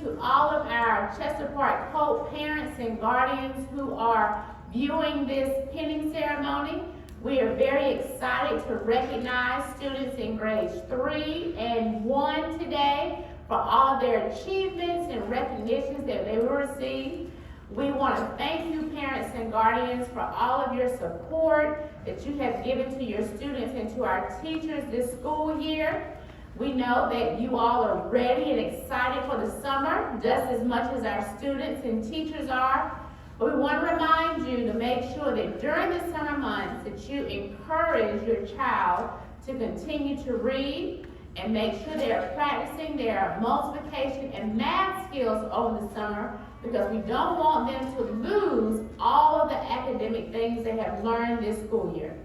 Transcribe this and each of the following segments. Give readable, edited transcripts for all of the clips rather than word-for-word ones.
to all of our Chester Park Hope parents and guardians who are viewing this pinning ceremony. We are very excited to recognize students in grades 3 and 1 today for all of their achievements and recognitions that they will receive. We want to thank you, parents and guardians, for all of your support that you have given to your students and to our teachers this school year. We know that you all are ready and excited for the summer, just as much as our students and teachers are. But we want to remind you to make sure that during the summer months that you encourage your child to continue to read and make sure they are practicing their multiplication and math skills over the summer, because we don't want them to lose all of the academic things they have learned this school year.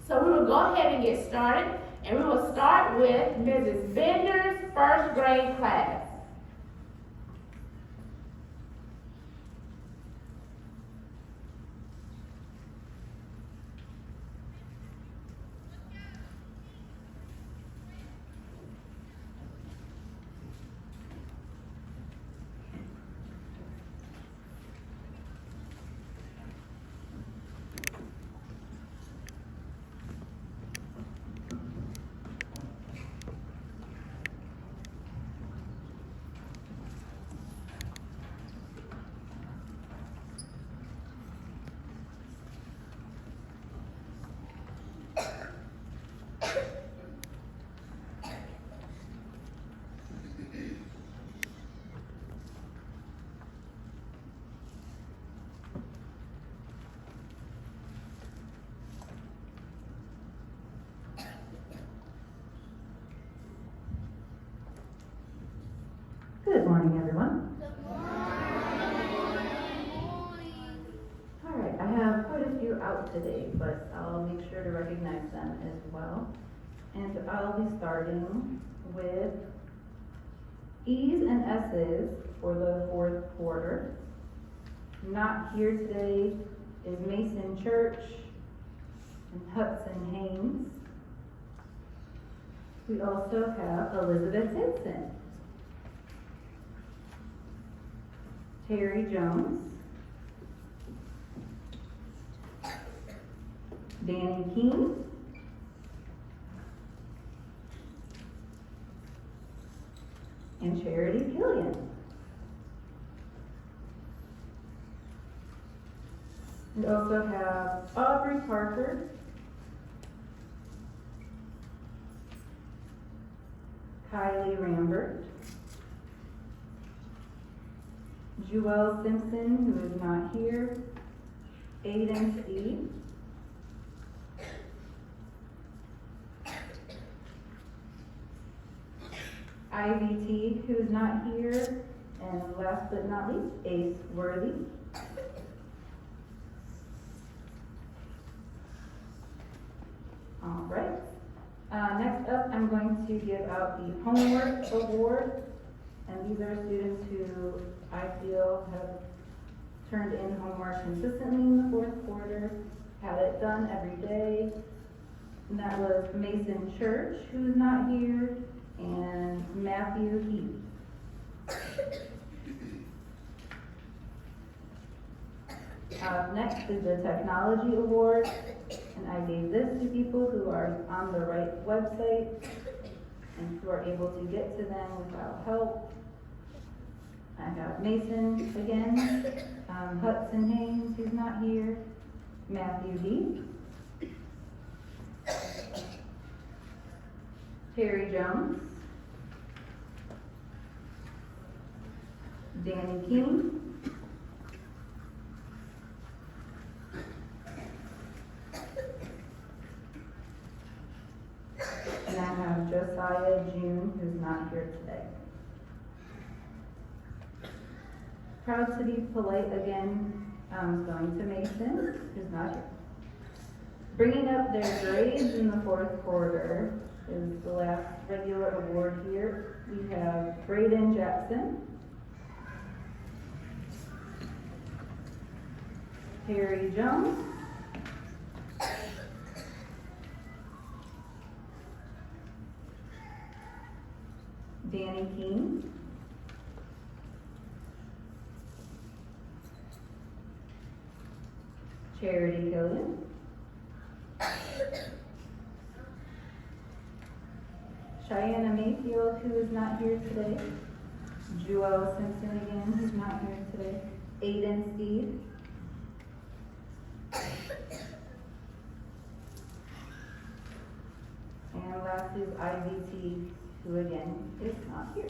So we will go ahead and get started, and we will start with Mrs. Bender's first grade class. Good morning, everyone. Good morning. All right, I have quite a few out today, but I'll make sure to recognize them as well. And I'll be starting with E's and S's for the fourth quarter. Not here today is Mason Church and Hudson Haynes. We also have Elizabeth Hinson, Terry Jones, Danny Keene, and Charity Killian. We also have Aubrey Parker, Kylie Rambert, Jewel Simpson, who is not here, Aiden Steve, Ivy T, who is not here, and last but not least, Ace Worthy. All right. Next up, I'm going to give out the homework award. And these are students who I feel have turned in homework consistently in the fourth quarter, had it done every day. And that was Mason Church, who's not here, and Matthew Heath. Next is the technology award, and I gave this to people who are on the right website and who are able to get to them without help. I have Mason again, Hudson Haynes, who's not here, Matthew Heath, Terry Jones, Danny Keene, and I have Josiah June, who's not here today. Proud to be polite again, going to Mason, who's not here. Bringing up their grades in the fourth quarter is the last regular award here. We have Braden Jackson, Terry Jones, Danny Keene, Charity Killian. Cheyenne Mayfield, who is not here today. Joel Simpson again, who's not here today. Aiden Steed. And last is IVT, who again is not here.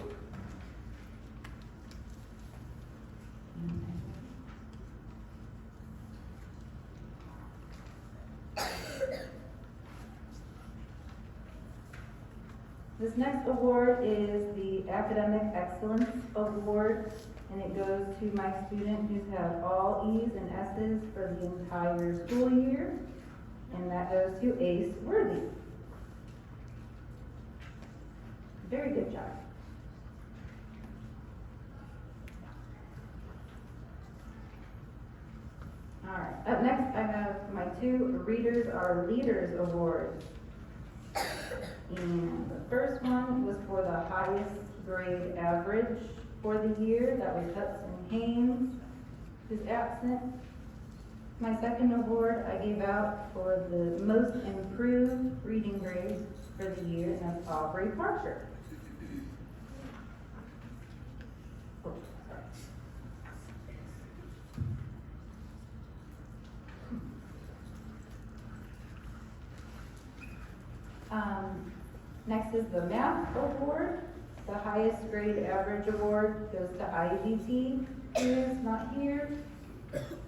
This next award is the Academic Excellence Award, and it goes to my student who's had all E's and S's for the entire school year, and that goes to Ace Worthy. Very good job. All right, up next I have my two Readers Are Leaders Awards. And the first one was for the highest grade average for the year. That was Hudson Haynes, who's absent. My second award I gave out for the most improved reading grade for the year, and that's Aubrey Parker. Oh, sorry. Next is the Math Award. The highest grade average award goes to IVT, who is not here.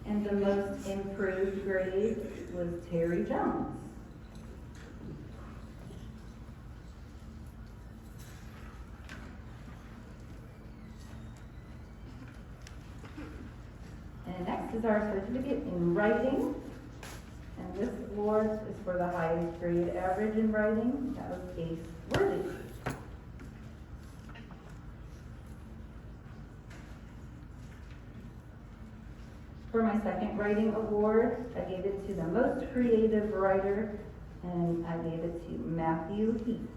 And the most improved grade was Terry Jones. And next is our certificate in writing. And this award is for the highest grade average in writing. That was Ace Worthy. For my second writing award, I gave it to the most creative writer, and I gave it to Matthew Heath.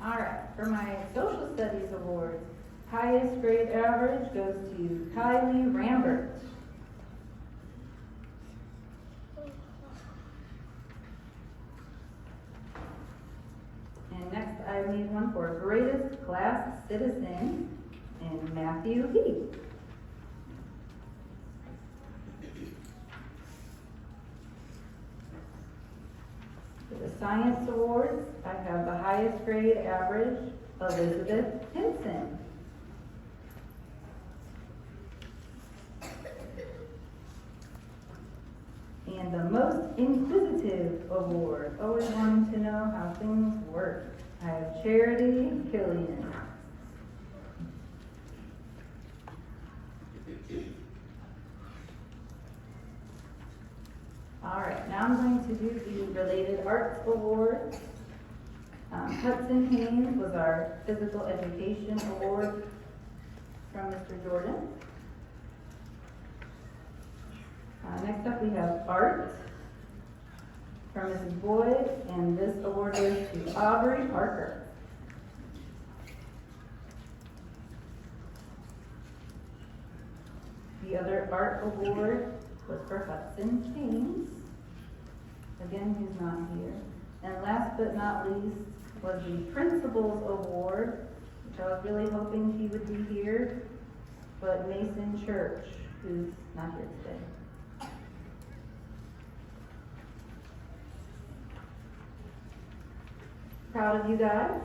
All right, for my social studies awards, highest grade average goes to Kylie Rambert. And next I made one for greatest class citizen, and Matthew Heath. For the science awards, I have the highest grade average, Elizabeth Henson. And the most inquisitive award, always wanting to know how things work, I have Charity Killian. All right, now I'm going to do the Related Arts Award. Hudson Haynes was our Physical Education Award from Mr. Jordan. Next up we have Art from Mrs. Boyd, and this award goes to Aubrey Parker. The other art award was for Hudson Haynes. Again, he's not here. And last but not least was the Principal's Award, which I was really hoping he would be here, but Mason Church, who's not here today. Proud of you guys.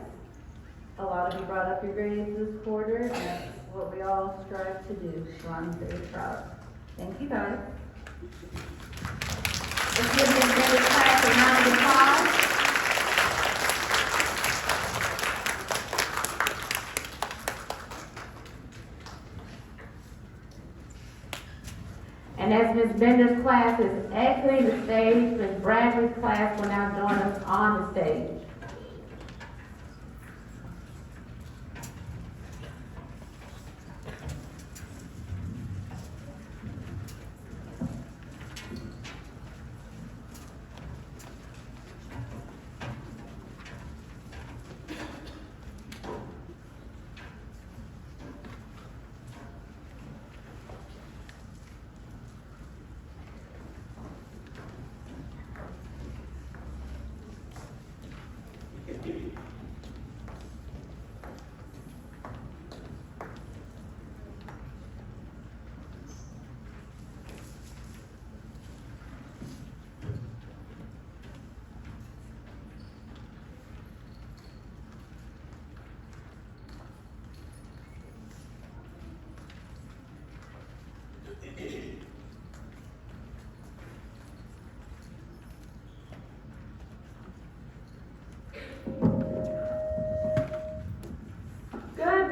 A lot of you brought up your grades this quarter, and that's what we all strive to do, so I'm very proud. Thank you guys. Let's give this great class a round of applause. And as Ms. Bender's class is exiting the stage, Ms. Bradley's class will now join us on the stage.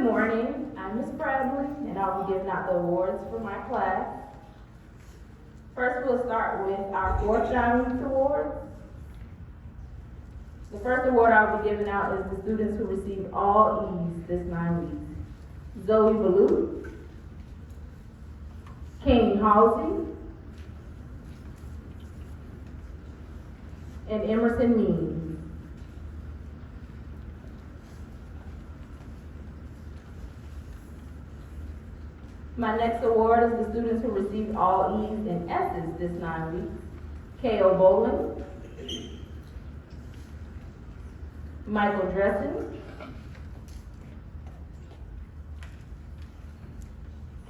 morning. I'm Miss Bradley, and I'll be giving out the awards for my class. First, we'll start with our 4th John Weeks Awards. The first award I'll be giving out is the students who received all E's this 9 weeks. Zoe Ballou, King Halsey, and Emerson Means. My next award is the students who received all E's and S's this 9 weeks. K.O. Bowling, Michael Dressen,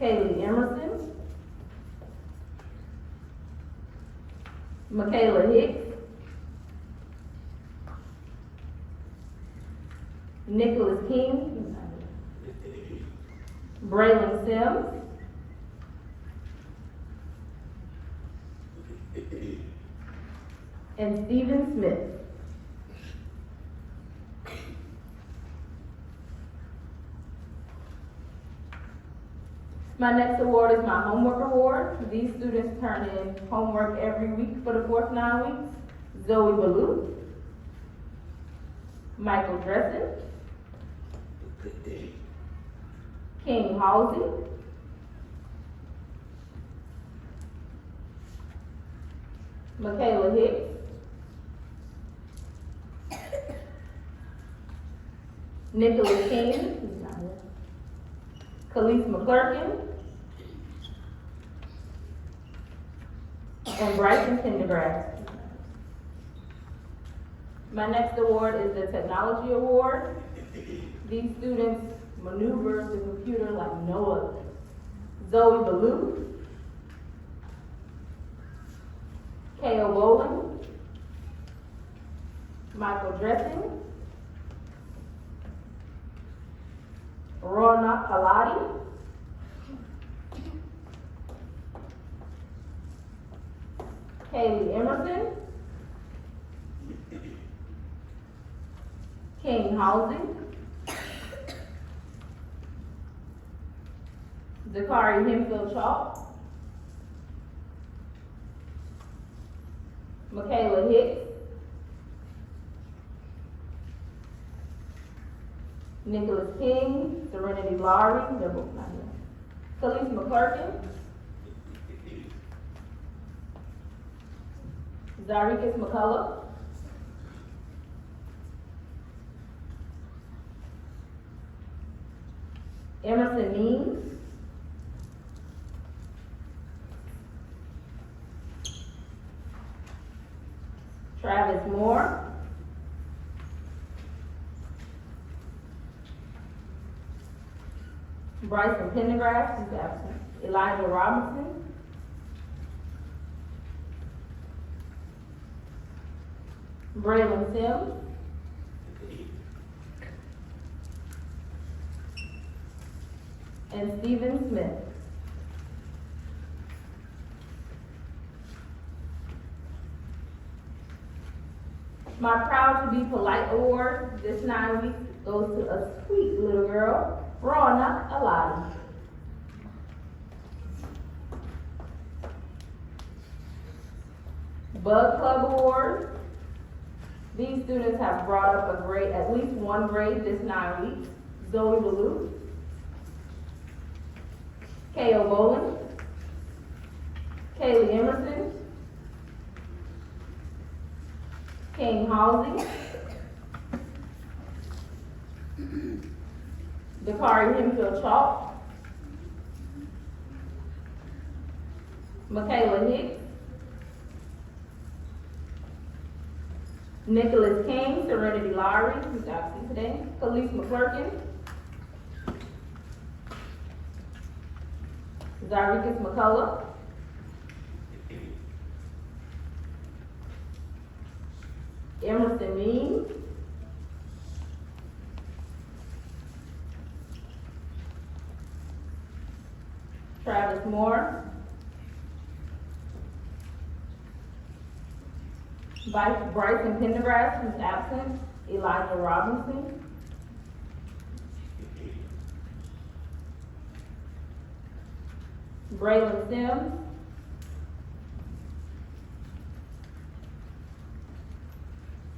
Kaylee Emerson, Michaela Hicks, Nicholas King, Braylon Sims, and Stephen Smith. My next award is my homework award. These students turn in homework every week for the 4th 9 weeks. Zoe Ballou, Michael Dressen, King Halsey, Michaela Hicks, Nicholas King, he's not here, Khalees McClurkin, and Bryson Pendergrass. My next award is the Technology Award. These students maneuver the computer like no other. Zoe Ballou, K.O. Bowling, Michael Dressen, Rona Palati, Kaylee Emerson, King Halsey, Zakari Hemphill Chalk, Michaela Hicks, Nicholas King, Serenity Lowry, they're both not here, Khalees McClurkin, Zarikas McCullough, Emerson Means, Travis Moore, Bryson Pendergrass, who's absent, Elijah Robinson, Braylon Sims, and Stephen Smith. My Proud to Be Polite award this 9 weeks goes to a sweet little girl, Rona Aladi. Bug Club award. These students have brought up a grade, at least one grade this 9 weeks. Zoe Ballou, K.O. Bowling, Kaylee Emerson, King Halsey, Zakari Hemphill Chalk, Michaela Hicks, Nicholas King, Serenity Lowry, who's absent today, Khalees McClurkin, Zarikas McCullough, Emerson Means, Travis Moore, Bryson Pendergrass, who's absent, Elijah Robinson, Braylon Sims,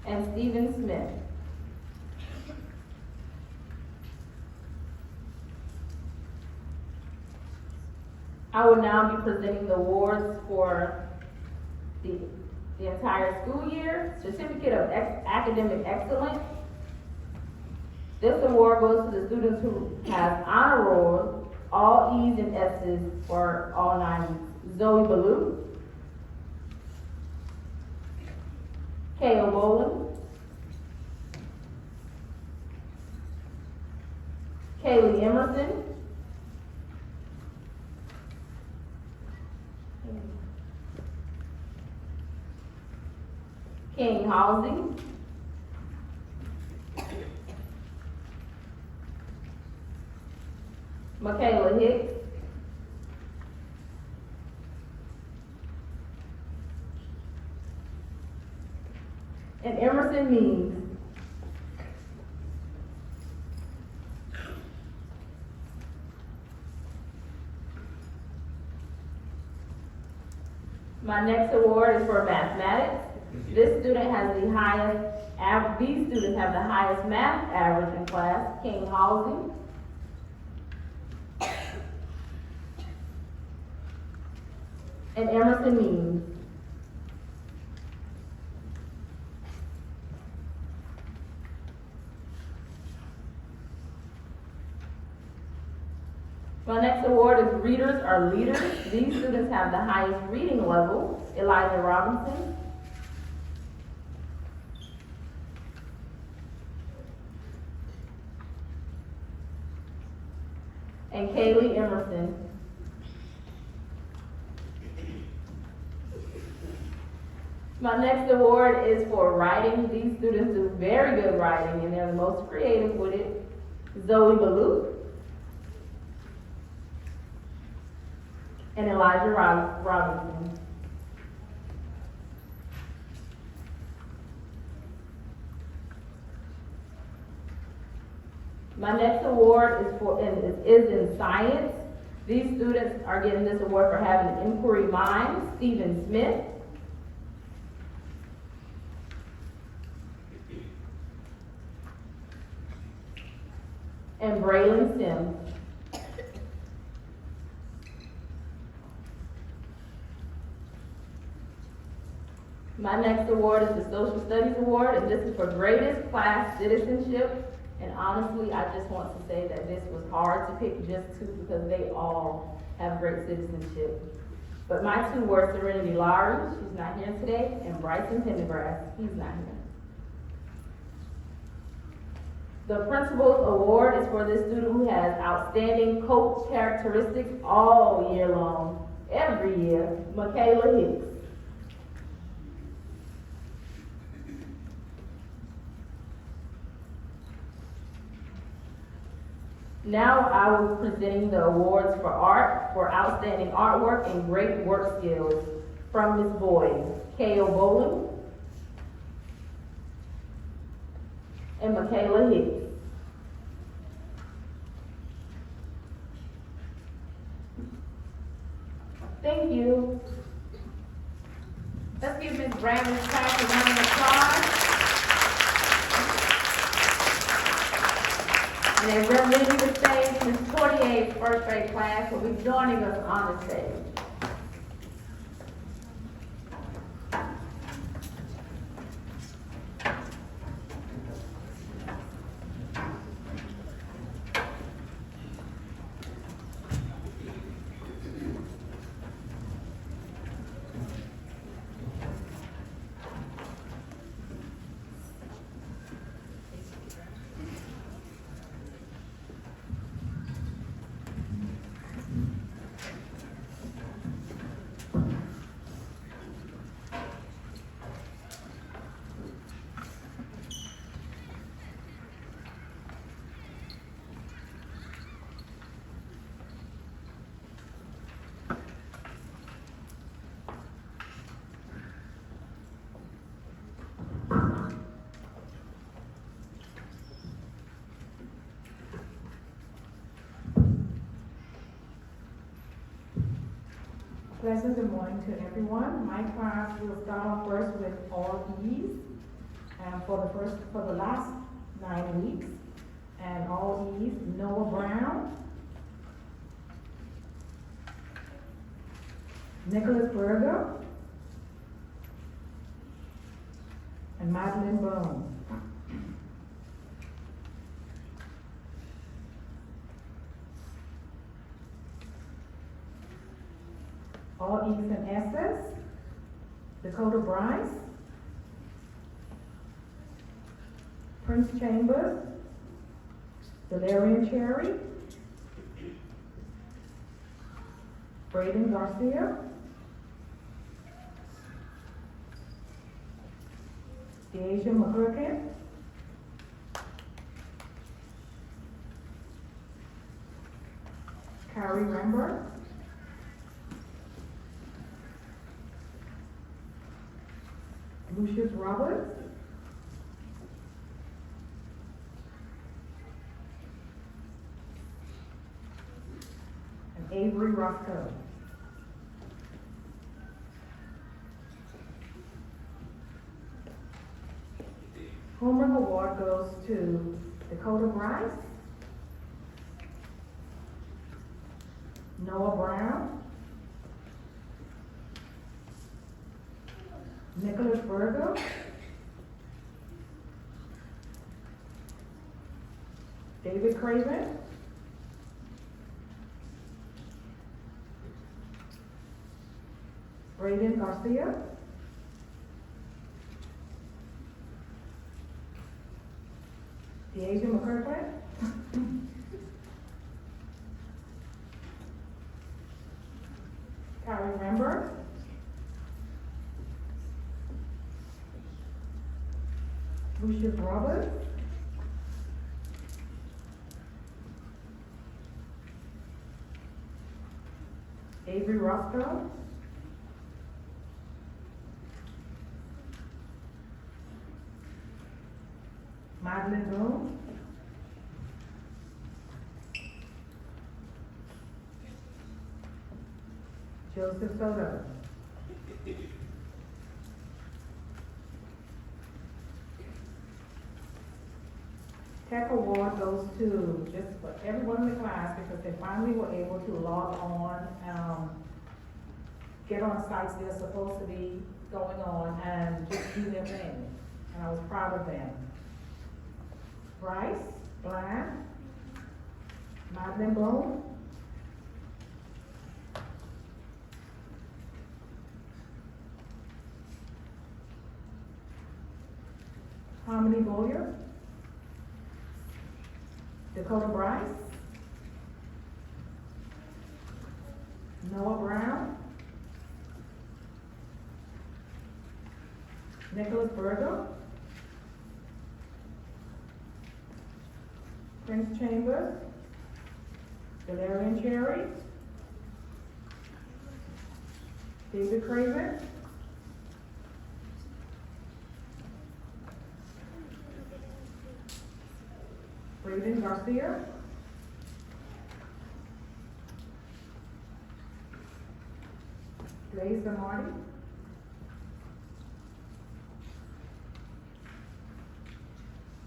and Stephen Smith. I will now be presenting the awards for the entire school year. Certificate of Academic Excellence. This award goes to the students who have honor rolls, all E's and S's, or all 9s. Zoe Ballou, K.O. Boland, Kaylee Emerson, King Halsey, Michaela Hicks, and Emerson Means. My next award is for mathematics. This student has the highest, these students have the highest math average in class, King Halsey. And Emerson Means. My next award is Readers Are Leaders. These students have the highest reading level, Elijah Robinson. And Kaylee Emerson. My next award is for writing. These students do very good writing, and they're the most creative with it. Zoe Ballou and Elijah Robinson. My next award is in science. These students are getting this award for having an inquiry mind. Stephen Smith, and Braylon Sims. My next award is the Social Studies Award, and this is for greatest class citizenship. And honestly, I just want to say that this was hard to pick just two because they all have great citizenship. But my two were Serenity Lowry, she's not here today, and Bryson Pendergrass, he's not here. The Principal's Award is for this student who has outstanding coach characteristics all year long, every year, Michaela Hicks. Now I will be presenting the awards for art, for outstanding artwork and great work skills from Ms. Boyd, K.O. Boland, and Michaela Hicks. Thank you. Let's give Ms. Bradley's class a round of applause. And as they're leaving the stage, Ms. Portier's first grade class will be joining us on the stage. Pleasant good morning to everyone. My class will start off first with all E's for the last 9 weeks. And all E's, Noah Brown, Nicholas Berger, and Madeline Bone. All E's and S's, Dakota Bryce, Prince Chambers, Valerian Cherry, Braden Garcia, Deasia McCurkin, Carrie Rembert, Lucius Roberts, and Avery Roscoe. Homework award goes to Dakota Bryce, Noah Brown, Nicholas Berger, David Craven, Braden Garcia, Deasia McCurkin, Carrie Rembert, Lucius Roberts, Avery Roscoe, Madeline Boone, Joseph Soto. Tech award goes to just for everyone in the class because they finally were able to log on, get on sites they're supposed to be going on and just do their thing. And I was proud of them. Bryce Bland, Madeline Boone, Harmony Boyer, Dakota Bryce, Noah Brown, Nicholas Berger, Prince Chambers, Valerian Cherry, David Craven, Braden Garcia, Blaze Marty,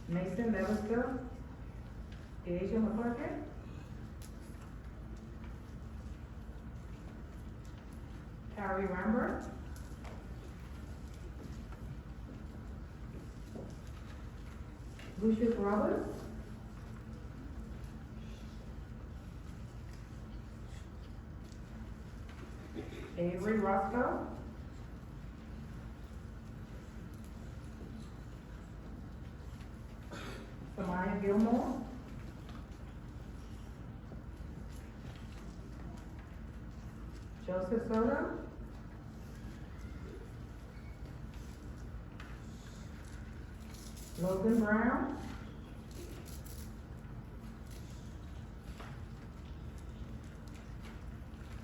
Mason Levister, Deasia McCurkin, Carrie Rembert, Lucius Roberts, Avery Roscoe, Samaya Gilmore, Joseph Soto, Logan Brown,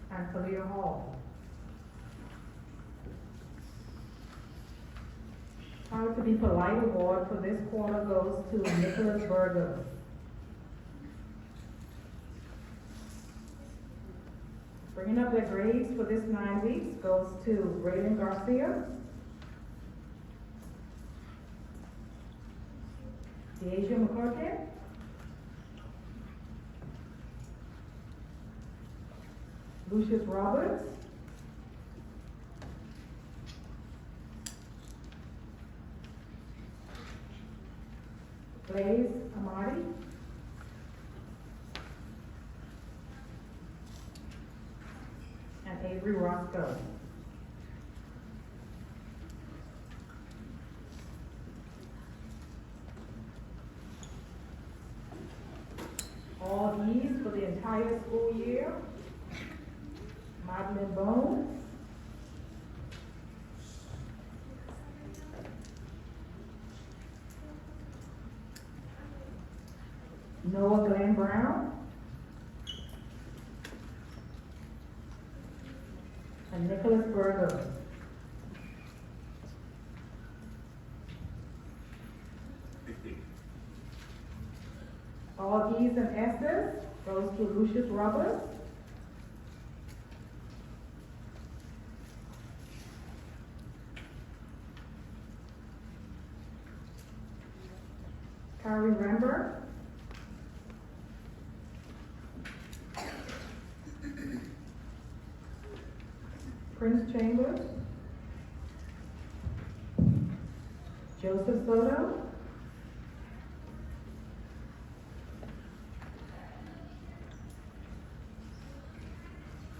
and Kalia Hall. How to be polite award for this quarter goes to Nicholas Berger. Bringing up their grades for this 9 weeks goes to Braden Garcia, Deasia McCorkin, Lucius Roberts, Blaze Amati, and Avery Roscoe. All E's for the entire school year. Madeline Bone, Noah Glenn Brown, and Nicholas Berger. All E's and S's goes to Lucius Roberts, Kari Rember, Prince Chambers, Joseph Soto,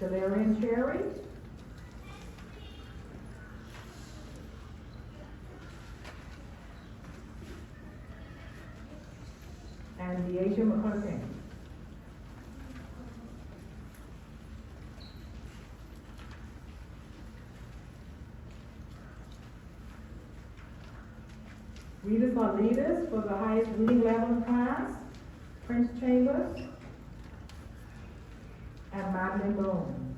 Delarian Cherry, and Deasia McCorkin. Readers are leaders for the highest reading level in class, Prince Chambers and Madeline Boone.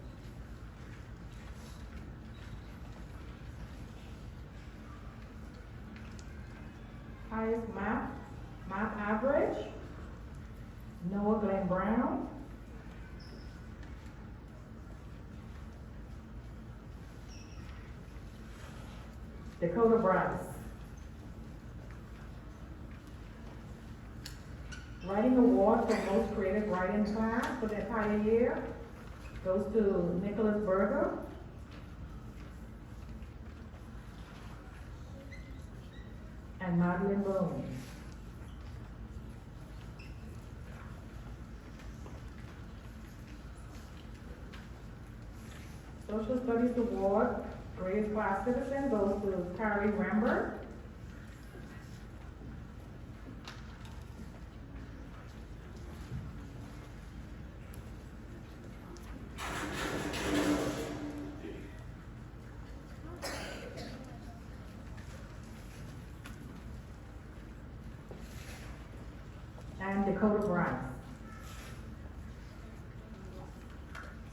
Highest math average, Noah Glenn Brown, Dakota Bryce. Writing award for most creative writing class for the entire year goes to Nicholas Berger, and Madeline Boone. Social Studies Award, Greatest Class Citizen, goes to Kari Rember, and Dakota Bryce.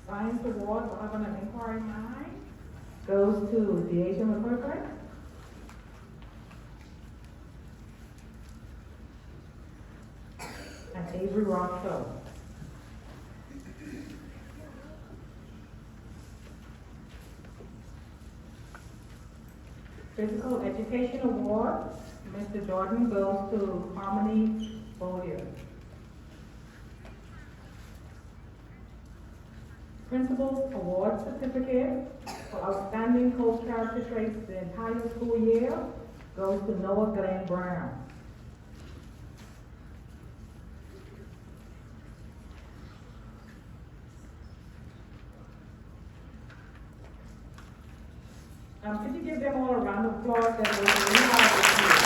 Science Award for having an inquiry mind goes to Deasia McCorkin, and Avery Roscoe. Physical Education Award, Mr. Jordan, goes to Harmony Bollier. Principal's Award Certificate for Outstanding Coach Character Traits the entire school year goes to Noah Glenn Brown. Could you give them all a round of applause? That was really hard to do.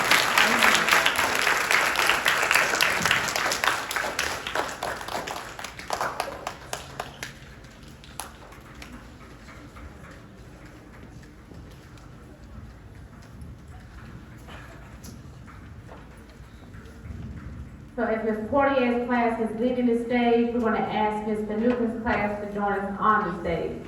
So as Ms. Portier's class is leaving the stage, we're going to ask Ms. Finucane's class to join us on the stage.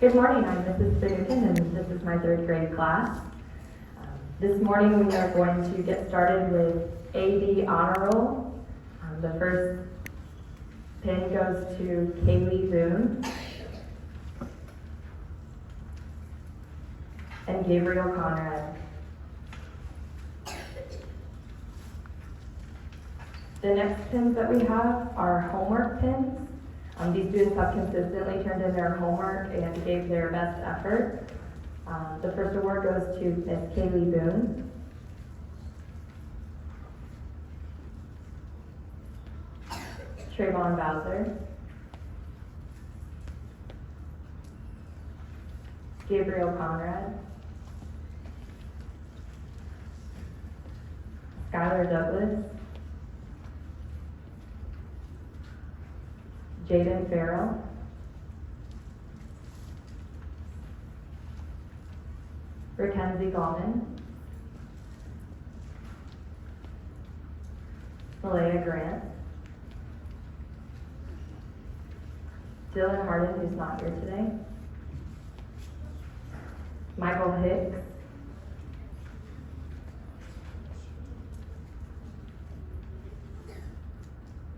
Good morning, I'm Mrs. Finucane, and this is my third grade class. This morning we are going to get started with AD Honor Roll. The first pin goes to Kaylee Boone and Gabriel Conrad. The next pins that we have are homework pins. These students have consistently turned in their homework and gave their best effort. The first award goes to Miss Kaylee Boone. Trayvon Bowser. Gabriel Conrad. Skylar Douglas. Jaden Farrell. Mackenzie Gallman. Malaya Grant. Dylan Harden, who's not here today. Michael Hicks.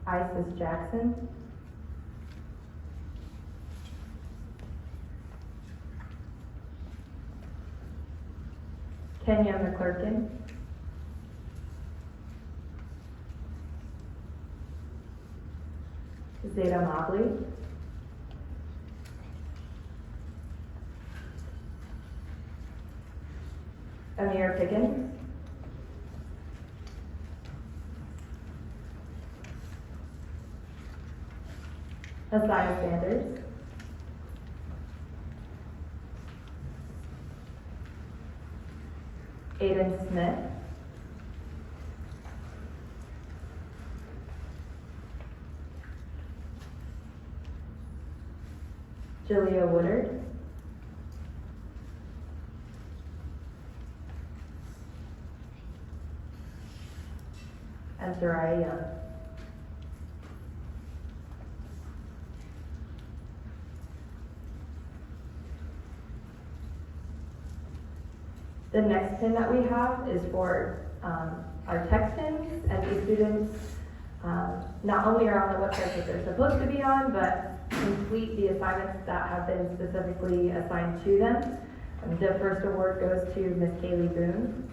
Isis Jackson. Kenya McClurkin. Zeta Mobley. Amir Pickens. Asaya Sanders. Aiden Smith. Julia Woodard. And Soraya Young. The next pin that we have is for our text pins, and these students not only are on the website that they're supposed to be on, but complete the assignments that have been specifically assigned to them. The first award goes to Miss Kaylee Boone.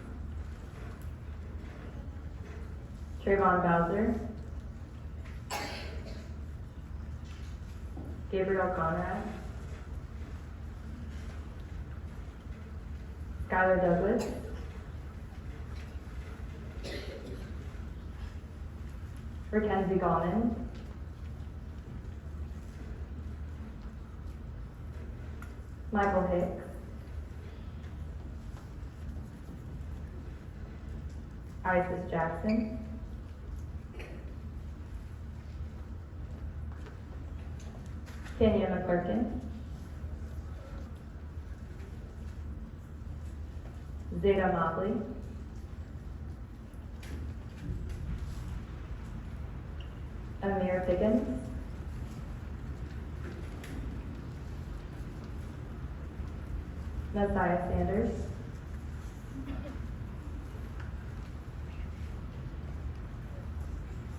Trayvon Bowser. Gabriel Conrad. Skylar Douglas. Mackenzie Gallman. Michael Hicks. Isis Jackson. Kenya McClurkin. Zeta Mobley. Amir Pickens. Messiah Sanders.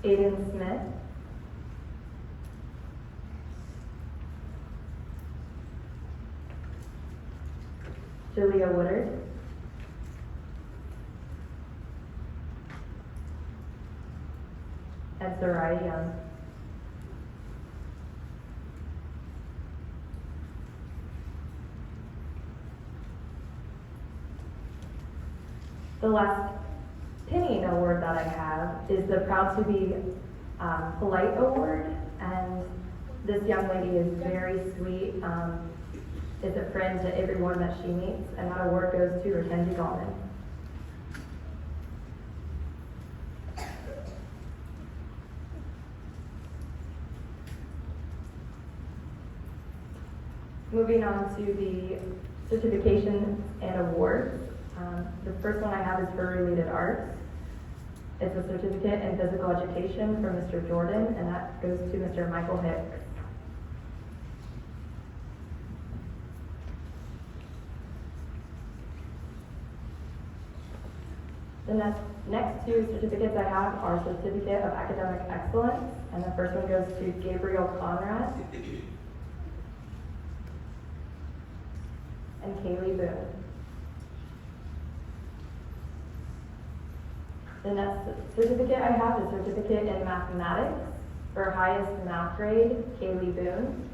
Aiden Smith. Julia Woodard. And Soraya Young. The last pinning award that I have is the Proud to Be Polite Award, and this young lady is very sweet, is a friend to everyone that she meets, and that award goes to Mackenzie Gallman. Moving on to the certifications and awards. The first one I have is for related arts. It's a certificate in physical education from Mr. Jordan, and that goes to Mr. Michael Hicks. The next two certificates I have are Certificate of Academic Excellence, and the first one goes to Gabriel Conrad and Kaylee Boone. The next certificate I have is Certificate in Mathematics for highest math grade, Kaylee Boone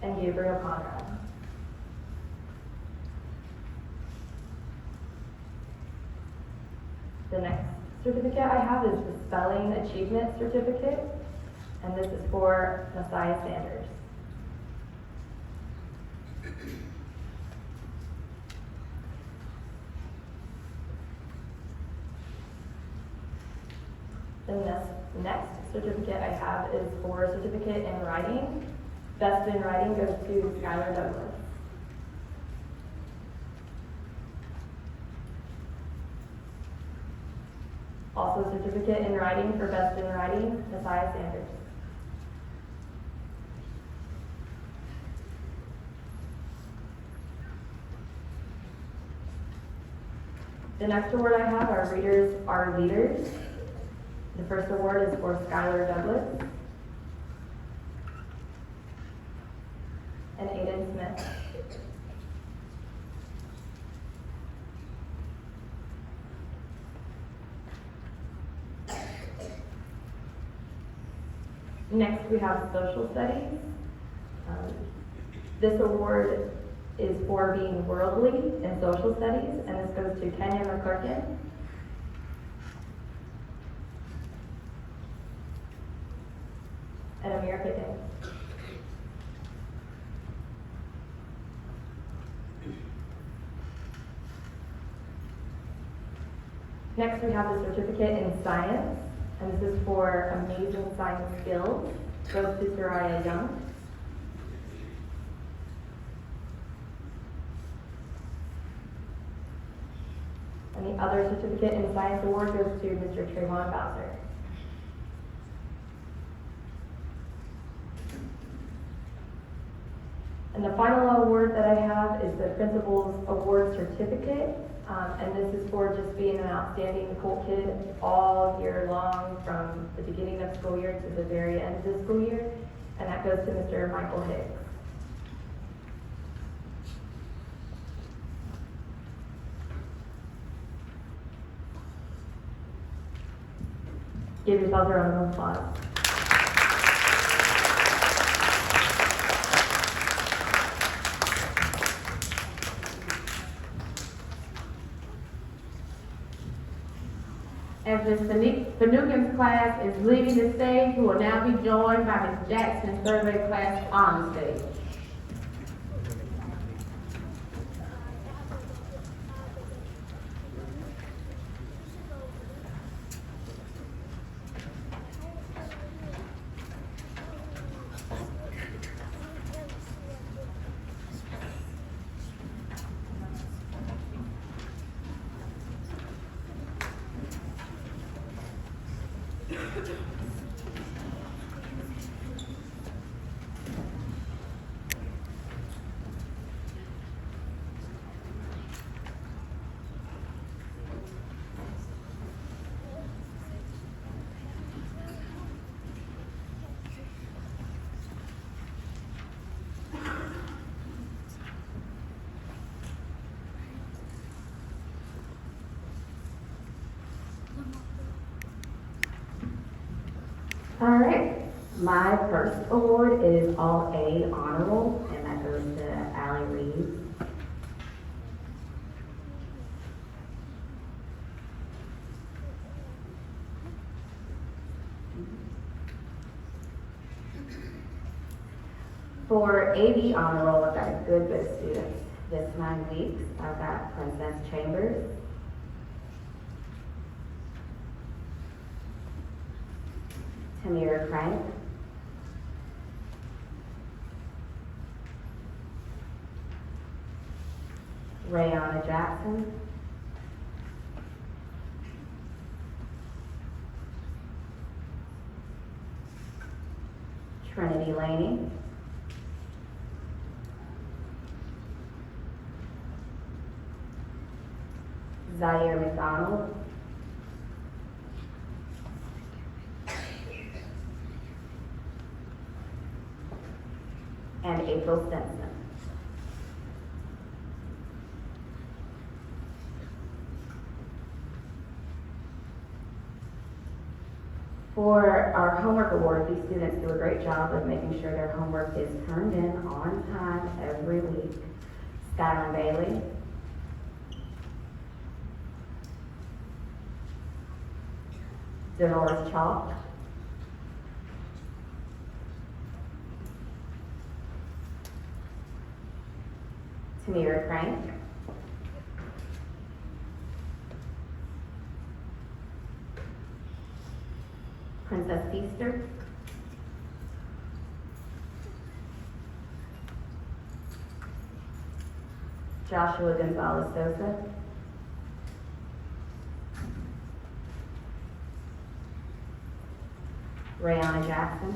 and Gabriel Conrad. The next certificate I have is the Spelling Achievement Certificate, and this is for Messiah Sanders. The next certificate I have is for Certificate in Writing. Best in Writing goes to Skylar Douglas. Also Certificate in Writing for Best in Writing, Messiah Sanders. The next award I have are Readers Are Leaders. The first award is for Skylar Douglas and Aiden Smith. Next, we have Social Studies. This award is for being worldly in Social Studies, and this goes to Kenya McClurkin. And Amir Pickens. Next, we have the Certificate in Science, and this is for amazing science skills. Goes to Soraya Young. And the other Certificate in Science award goes to Mr. Trayvon Bowser. And the final award that I have is the Principal's Award Certificate. And this is for just being an outstanding Colt kid all year long, from the beginning of school year to the very end of the school year. And that goes to Mr. Michael Hicks. Give yourselves a round of applause. As Ms. Fanouken's class is leaving the stage, we will now be joined by Ms. Jackson's third grade class on the stage. All right, my first award is All A Honor Roll, and that goes to Allie Reeves. For AV Honor Roll, I've got a good bit of students. This 9 weeks, I've got Princess Chambers, Tamira Crank, Rayana Jackson, Trinity Laney, Zaire McDonald, and April Stinson. For our homework award, these students do a great job of making sure their homework is turned in on time every week. Skylar Bailey, Dolores Chalk, Tamira Crank, Princess Feaster, Joshua Gonzalez Sosa, Rayana Jackson,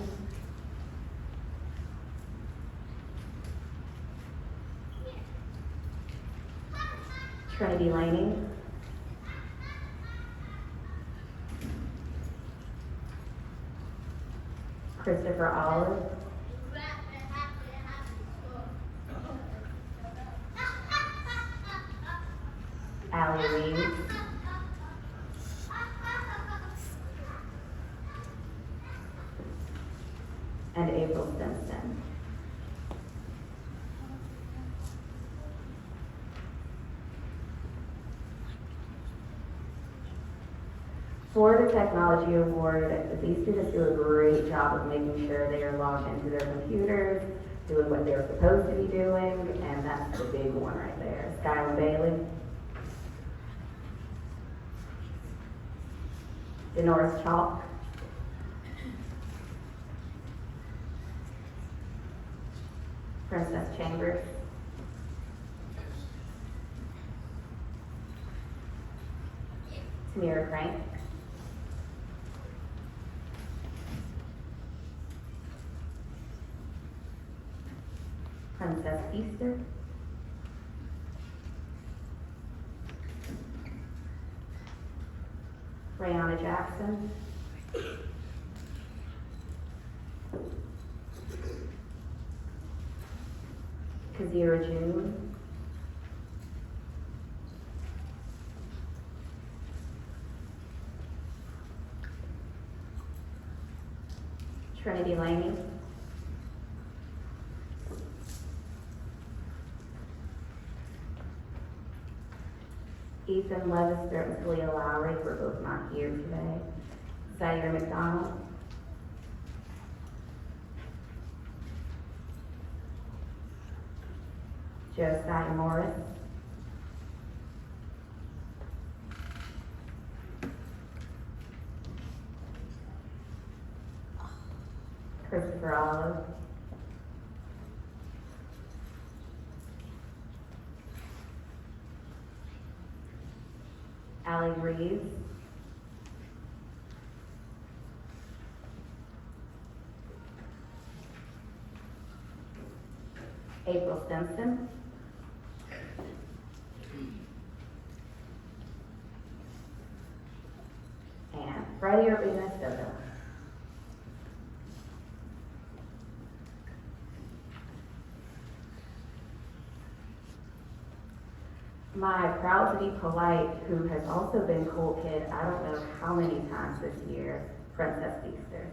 Trinity Laney, Christopher Olive, Allie Reeves, and April Stinson. For the technology award, these students do a great job of making sure they are logged into their computers, doing what they're supposed to be doing, and that's the big one right there. Skylar Bailey, Dolores Chalk, Princess Chambers, Tamira Crank, Princess Feaster, Rayana Jackson, Kazira June, Trinity Laney, Ethan Levister and Talia Lowry were both not here today. Zaire McDonald, Josiah Morris, Christopher Olive, Allie Reeves, April Stinson, and Freddie Urbina Soto. My proud to be polite, who has also been Cool Kid, I don't know how many times this year, Princess Feaster.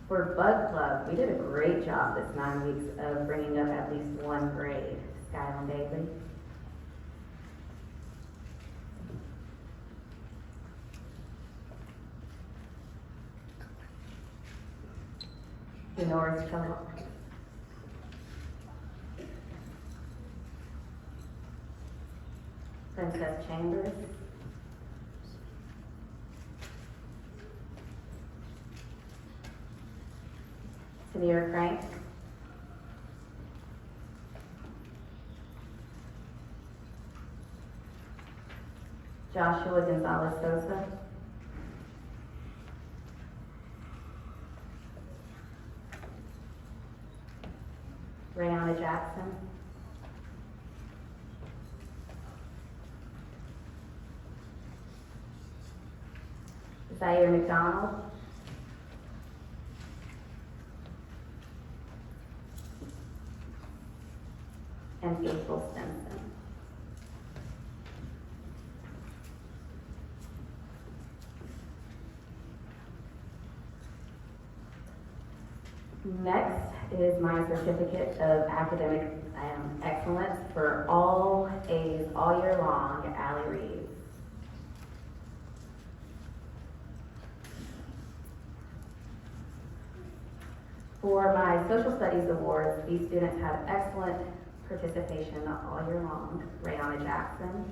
For Bug Club, we did a great job this 9 weeks of bringing up at least one grade. Skylar Bailey, Dolores Chalk, Princess Chambers, Tamira Crank, Joshua Gonzalez Sosa, Rayana Jackson. Zaire McDonald. And April Stinson. Next is my certificate of academic excellence for all A's all year long, Allie Reeves. For my social studies awards, these students had excellent participation all year long, Rayana Jackson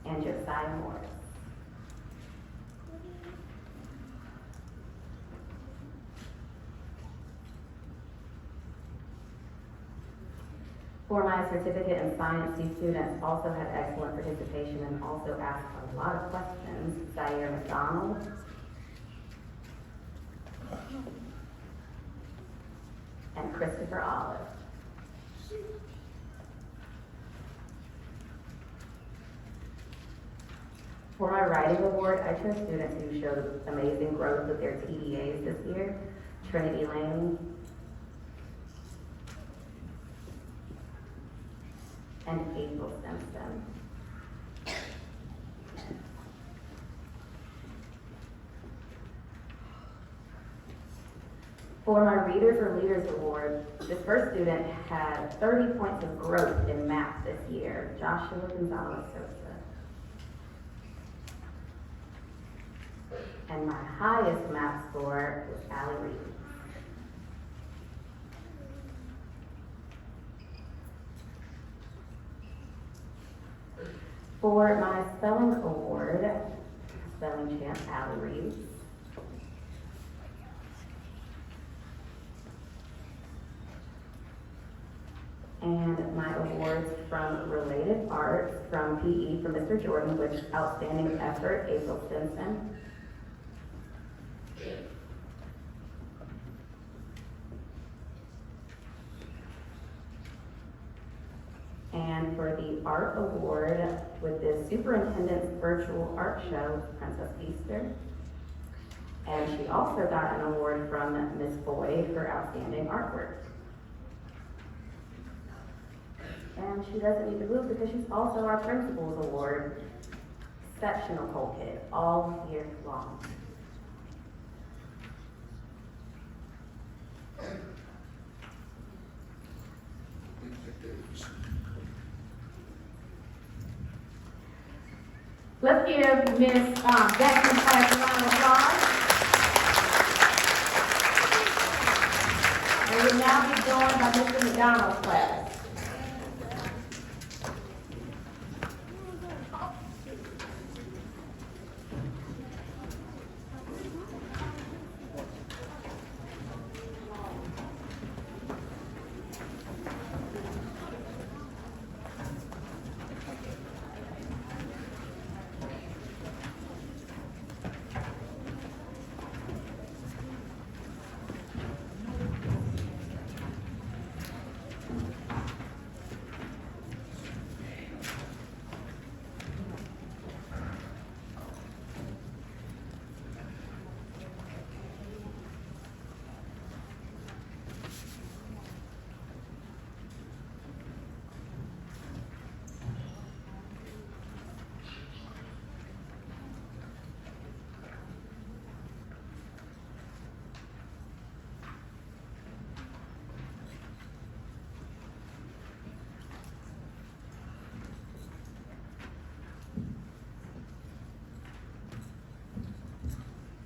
and Josiah Morris. For my certificate in science, these students also had excellent participation and also asked a lot of questions. Zaire McDonald, and Christopher Olive. For my writing award, I chose students who showed amazing growth with their TDAs this year. Trinity Lane and April Stinson. For my Readers or Leaders Award, this first student had 30 points of growth in math this year, Joshua Gonzalez Sosa. And my highest math score was Allie Reeves. For my spelling award, spelling champ Allie Reeves. And my awards from Related Arts, from PE, from Mr. Jordan, with Outstanding Effort, April Stinson. And for the Art Award with the Superintendent's Virtual Art Show, Princess Easter. And she also got an award from Ms. Boyd for Outstanding Artwork. And she doesn't need to move because she's also our Principal's Award, Exceptional Coal Kid, all year long. Let's give Ms. Jackson class a round of applause. And we'll now be joined by Mr. McDonald's class.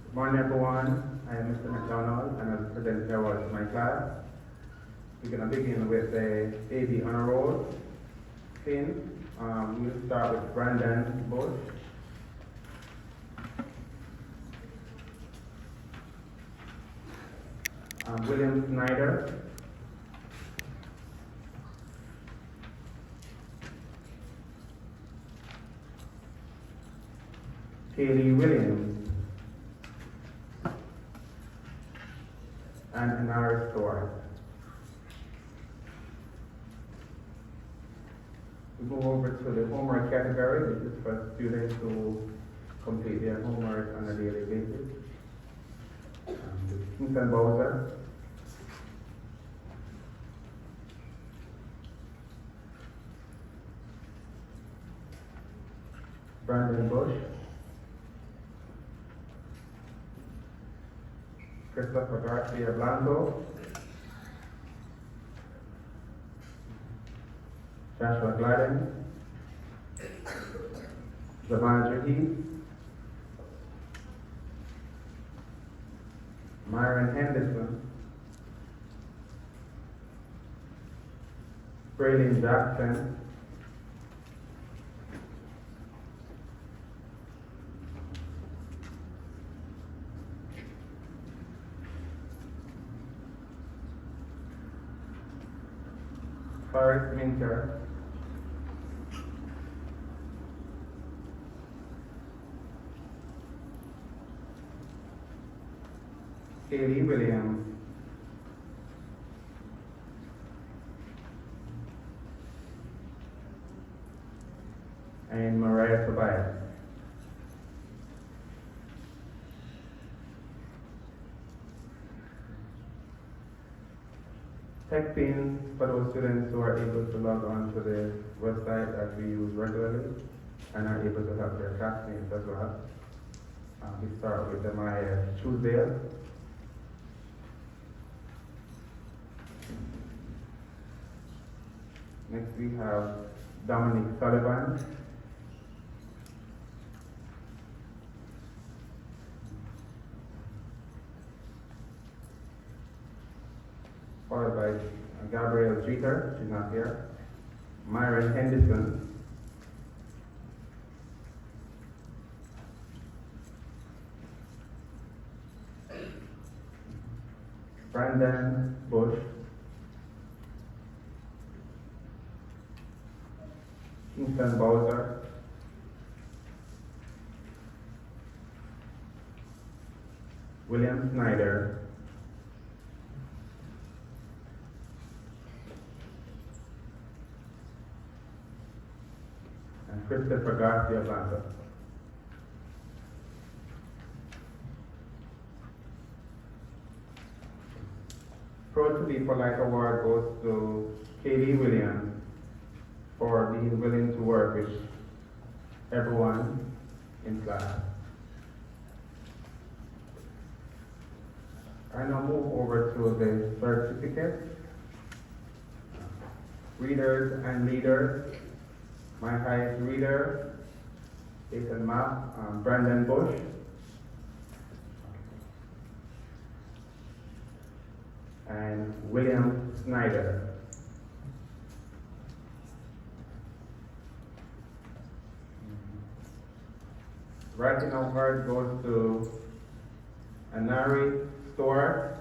Good morning, everyone. I am Mr. McDonald, and I'll present the awards to my class. We're going to begin with the AB Honor Roll pin. We'll start with Brandon Bush. William Snyder. Kaylee Williams. and Anara Stewart. We move over to the homework category. This is for students who complete their homework on a daily basis. Kingston Bowser. Brandon Bush. Christopher Garcia Blanco. Joshua Gladden. Zavandra Heath. Myron Henderson. Braylon Jackson. Forrest Minter. Kaylee Williams. And Mariah Tobias. Tech pins for those students who are able to log on to the website that we use regularly and are able to help their classmates as well. We start with the Maya Tuesday. Next we have Dominic Sullivan. Followed by Gabrielle Jeter, she's not here. Myron Henderson. Brandon Bush. Kingston Bowser. William Snyder. And Christopher Garcia Blanco. Pro to be Polite Award goes to Kaylee Williams for being willing to work with everyone in class. I now move over to the certificates. Readers and leaders. My highest reader, Ethan Mapp, Brandon Bush. And William Snyder. Writing award goes to Anari Stewart,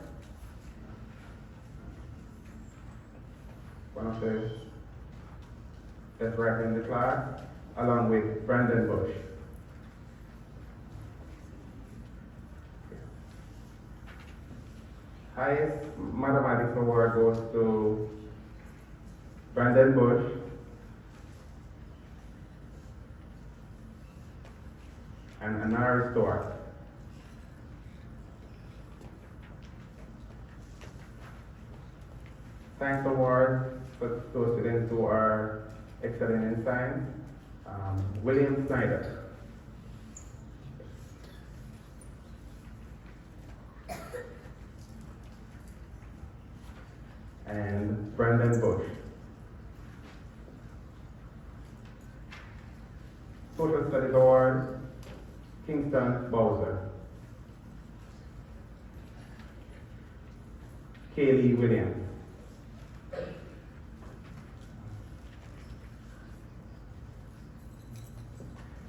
one of the best writers in the class, along with Brandon Bush. Highest mathematics award goes to Brandon Bush, and Anara Stewart. Science award for those students who are excelling in science, William Snyder. And Brandon Bush. Social Studies Award, Kingston Bowser. Kaylee Williams.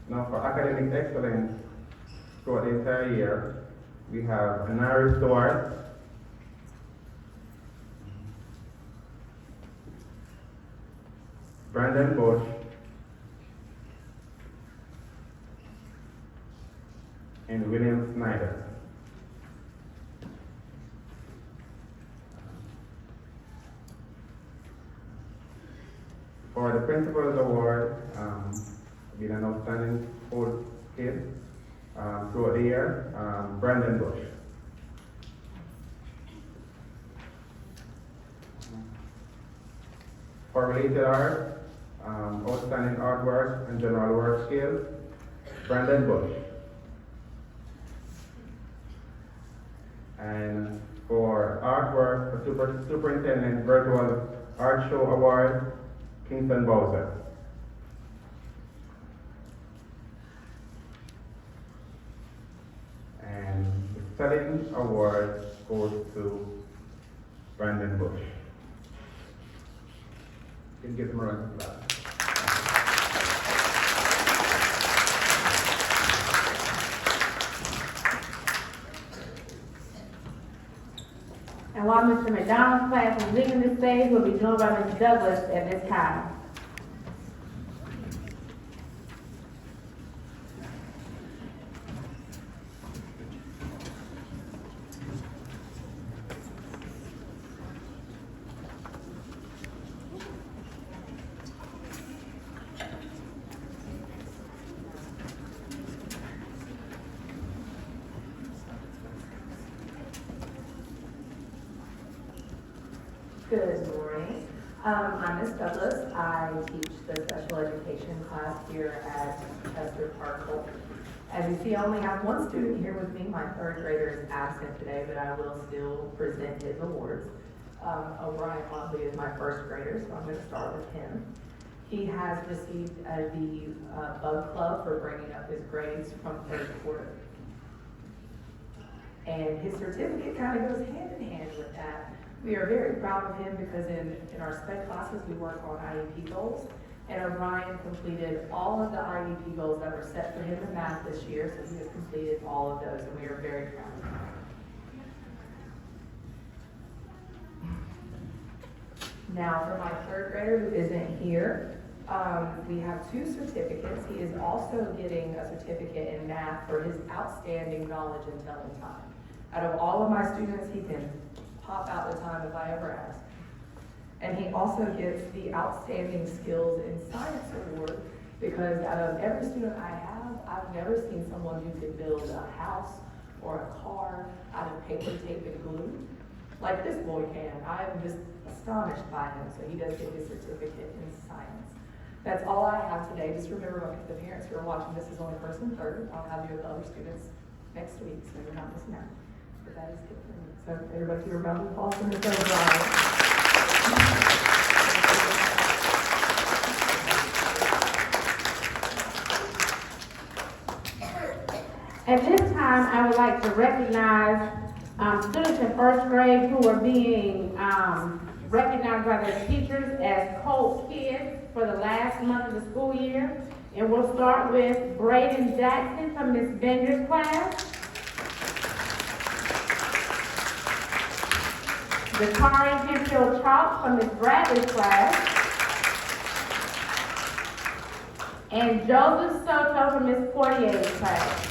Now for academic excellence throughout the entire year, we have Anari Stewart, Brandon Bush, and William Snyder. the Principal's Award, being an outstanding sports kid throughout the year, Brandon Bush. For related art, outstanding artwork and general work skills, Brandon Bush. And for artwork for Superintendent Virtual Art Show Award, Kingston Bowser. And the Spelling Award goes to Brandon Bush. You can give him a round of applause. And while Mr. McDonald's class is leaving the stage, we'll be joined by Mr. Douglas at this time. Good morning. I'm Ms. Douglas. I teach the special education class here at Chester Park. As you see, I only have one student here with me. My third grader is absent today, but I will still present his awards. O'Brien Motley is my first grader, so I'm going to start with him. He has received the Bug Club for bringing up his grades from third quarter. And his certificate kind of goes hand in hand with that. We are very proud of him because in our sped classes, we work on IEP goals. And Orion completed all of the IEP goals that were set for him in math this year, so he has completed all of those, and we are very proud of him. Now, for my third grader who isn't here, we have 2 certificates. He is also getting a certificate in math for his outstanding knowledge and telling time. Out of all of my students, he can pop out the time if I ever ask. And he also gets the Outstanding Skills in Science Award because out of every student I have, I've never seen someone who could build a house or a car out of paper, tape, and glue like this boy can. I am just astonished by him, so he does get his certificate in science. That's all I have today. Just remember, the parents who are watching this is only first and third. I'll have you with other students next week, so you're not missing out. But that is good for me. So everybody give a round of applause for Mr. O'Brien. At this time, I would like to recognize students in first grade who are being recognized by their teachers as Colt Kids for the last month of the school year. And we'll start with Braden Jackson from Ms. Bender's class. Zakari Hemphill Chalk from Ms. Bradley's class. And Joseph Soto from Ms. Portier's class.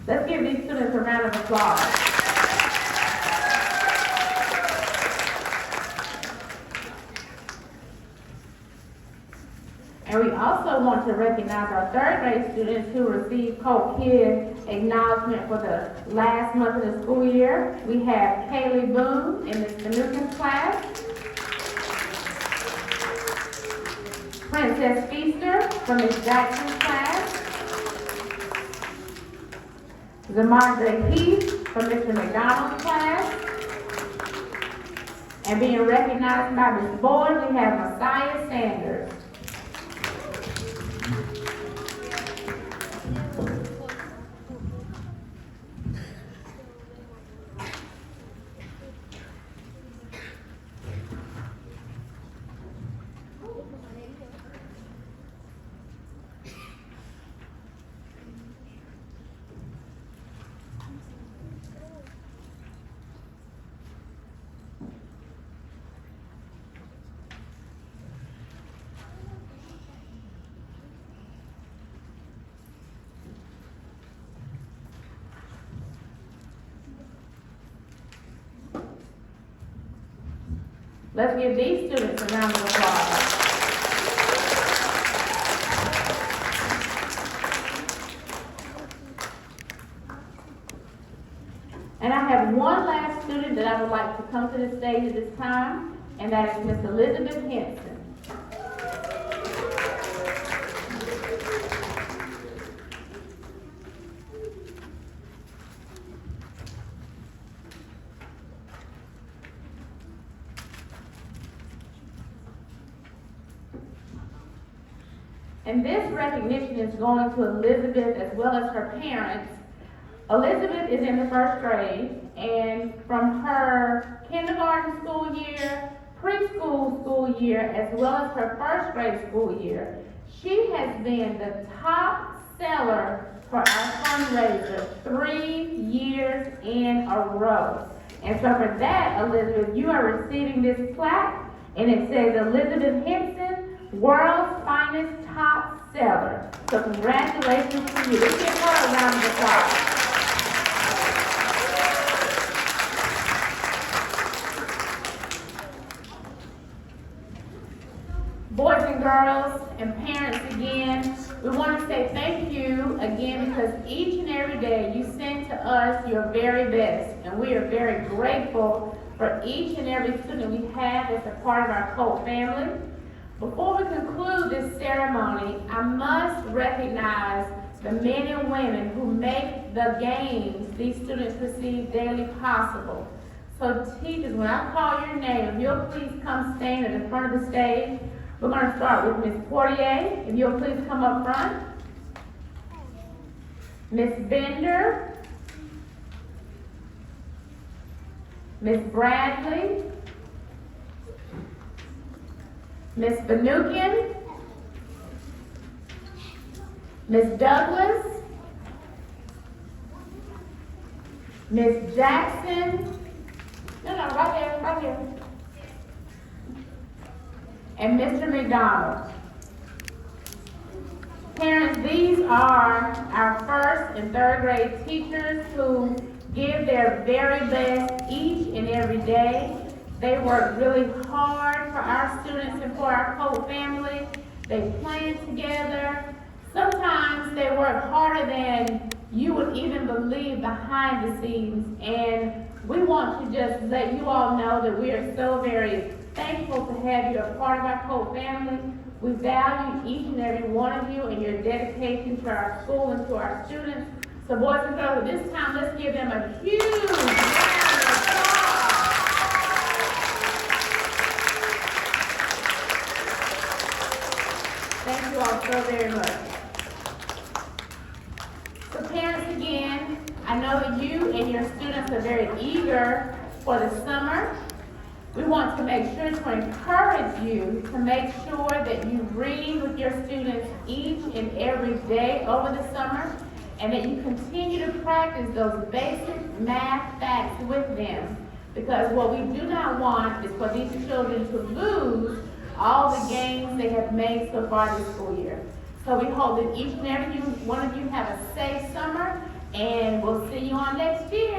Let's give these students a round of applause. And we also want to recognize our third grade students who received Colt Kids acknowledgement for the last month of the school year. We have Kaylee Boone in Ms. Danuka's class. Princess Feaster from Ms. Jackson's class. Zamondre Heath from Mr. McDonald's class. And being recognized by Ms. Boyd, we have Messiah Sanders. Let's give these students a round of applause. And I have one last student that I would like to come to the stage at this time, and that is Miss Elizabeth Henson. And this recognition is going to Elizabeth as well as her parents. Elizabeth is in the first grade, and from her kindergarten school year, preschool school year, as well as her first grade school year, she has been the top seller for our fundraiser 3 years in a row. And so for that, Elizabeth, you are receiving this plaque, and it says Elizabeth Henson, World's Finest Top Seller. So congratulations to you. Let's give her a round of applause. Boys and girls and parents again, we want to say thank you again because each and every day you send to us your very best, and we are very grateful for each and every student we have as a part of our Colt family. Before we conclude this ceremony, I must recognize the men and women who make the games these students receive daily possible. So teachers, when I call your name, if you'll please come stand at the front of the stage. We're going to start with Ms. Portier, if you'll please come up front. Ms. Bender. Ms. Bradley. Ms. Banukin. Ms. Douglas. Ms. Jackson. No, right here. And Mr. McDonald. Parents, these are our first and third grade teachers who give their very best each and every day. They work really hard for our students and for our Colt family. They plan together. Sometimes they work harder than you would even believe behind the scenes. And we want to just let you all know that we are so very thankful to have you a part of our Colt family. We value each and every one of you and your dedication to our school and to our students. So boys and girls, at this time, let's give them a huge round of applause. Thank you all so very much. So parents, again, I know that you and your students are very eager for the summer. We want to make sure to encourage you to make sure that you read with your students each and every day over the summer, and that you continue to practice those basic math facts with them. Because what we do not want is for these children to lose all the gains they have made so far this school year. So we hope that each and every one of you have a safe summer, and we'll see you on next year.